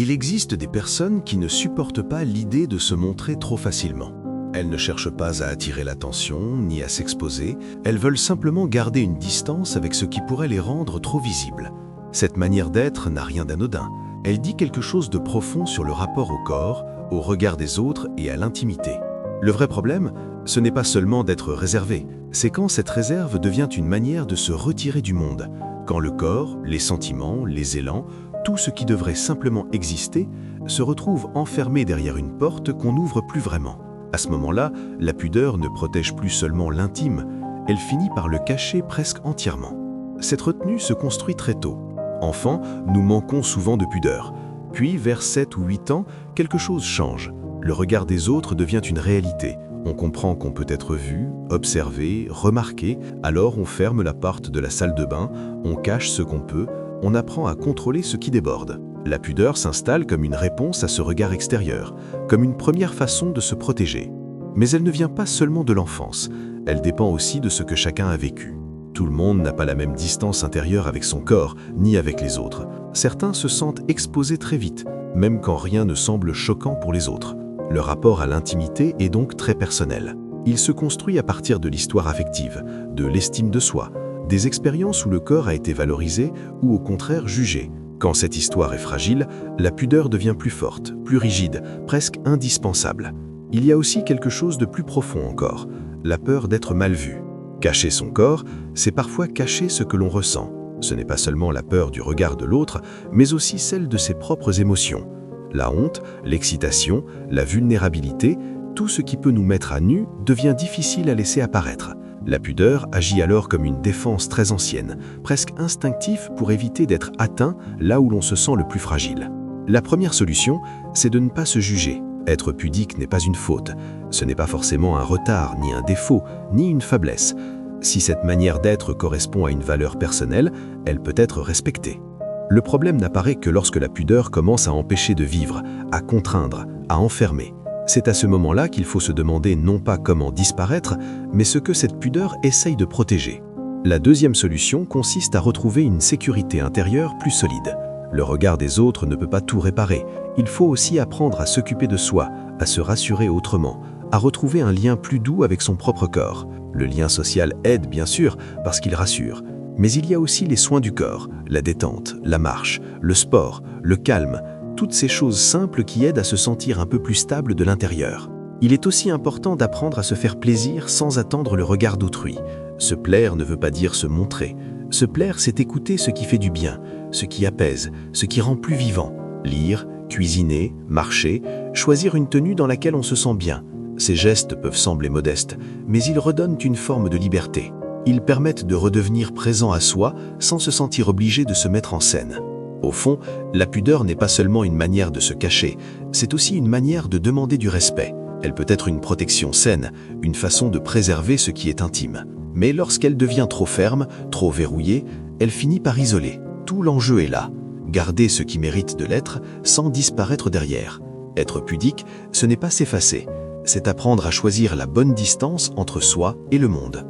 Il existe des personnes qui ne supportent pas l'idée de se montrer trop facilement. Elles ne cherchent pas à attirer l'attention ni à s'exposer, elles veulent simplement garder une distance avec ce qui pourrait les rendre trop visibles. Cette manière d'être n'a rien d'anodin. Elle dit quelque chose de profond sur le rapport au corps, au regard des autres et à l'intimité. Le vrai problème, ce n'est pas seulement d'être réservé, c'est quand cette réserve devient une manière de se retirer du monde, quand le corps, les sentiments, les élans, tout ce qui devrait simplement exister, se retrouve enfermé derrière une porte qu'on n'ouvre plus vraiment. À ce moment-là, la pudeur ne protège plus seulement l'intime, elle finit par le cacher presque entièrement. Cette retenue se construit très tôt. Enfant, nous manquons souvent de pudeur. Puis, vers 7 ou 8 ans, quelque chose change. Le regard des autres devient une réalité. On comprend qu'on peut être vu, observé, remarqué, alors on ferme la porte de la salle de bain, on cache ce qu'on peut, on apprend à contrôler ce qui déborde. La pudeur s'installe comme une réponse à ce regard extérieur, comme une première façon de se protéger. Mais elle ne vient pas seulement de l'enfance, elle dépend aussi de ce que chacun a vécu. Tout le monde n'a pas la même distance intérieure avec son corps, ni avec les autres. Certains se sentent exposés très vite, même quand rien ne semble choquant pour les autres. Le rapport à l'intimité est donc très personnel. Il se construit à partir de l'histoire affective, de l'estime de soi, des expériences où le corps a été valorisé ou au contraire jugé. Quand cette histoire est fragile, la pudeur devient plus forte, plus rigide, presque indispensable. Il y a aussi quelque chose de plus profond encore, la peur d'être mal vu. Cacher son corps, c'est parfois cacher ce que l'on ressent. Ce n'est pas seulement la peur du regard de l'autre, mais aussi celle de ses propres émotions. La honte, l'excitation, la vulnérabilité, tout ce qui peut nous mettre à nu devient difficile à laisser apparaître. La pudeur agit alors comme une défense très ancienne, presque instinctive pour éviter d'être atteint là où l'on se sent le plus fragile. La première solution, c'est de ne pas se juger. Être pudique n'est pas une faute. Ce n'est pas forcément un retard, ni un défaut, ni une faiblesse. Si cette manière d'être correspond à une valeur personnelle, elle peut être respectée. Le problème n'apparaît que lorsque la pudeur commence à empêcher de vivre, à contraindre, à enfermer. C'est à ce moment-là qu'il faut se demander non pas comment disparaître, mais ce que cette pudeur essaye de protéger. La deuxième solution consiste à retrouver une sécurité intérieure plus solide. Le regard des autres ne peut pas tout réparer. Il faut aussi apprendre à s'occuper de soi, à se rassurer autrement, à retrouver un lien plus doux avec son propre corps. Le lien social aide bien sûr parce qu'il rassure. Mais il y a aussi les soins du corps, la détente, la marche, le sport, le calme, toutes ces choses simples qui aident à se sentir un peu plus stable de l'intérieur. Il est aussi important d'apprendre à se faire plaisir sans attendre le regard d'autrui. Se plaire ne veut pas dire se montrer. Se plaire, c'est écouter ce qui fait du bien, ce qui apaise, ce qui rend plus vivant. Lire, cuisiner, marcher, choisir une tenue dans laquelle on se sent bien. Ces gestes peuvent sembler modestes, mais ils redonnent une forme de liberté. Ils permettent de redevenir présent à soi sans se sentir obligé de se mettre en scène. Au fond, la pudeur n'est pas seulement une manière de se cacher, c'est aussi une manière de demander du respect. Elle peut être une protection saine, une façon de préserver ce qui est intime. Mais lorsqu'elle devient trop ferme, trop verrouillée, elle finit par isoler. Tout l'enjeu est là. Garder ce qui mérite de l'être sans disparaître derrière. Être pudique, ce n'est pas s'effacer. C'est apprendre à choisir la bonne distance entre soi et le monde.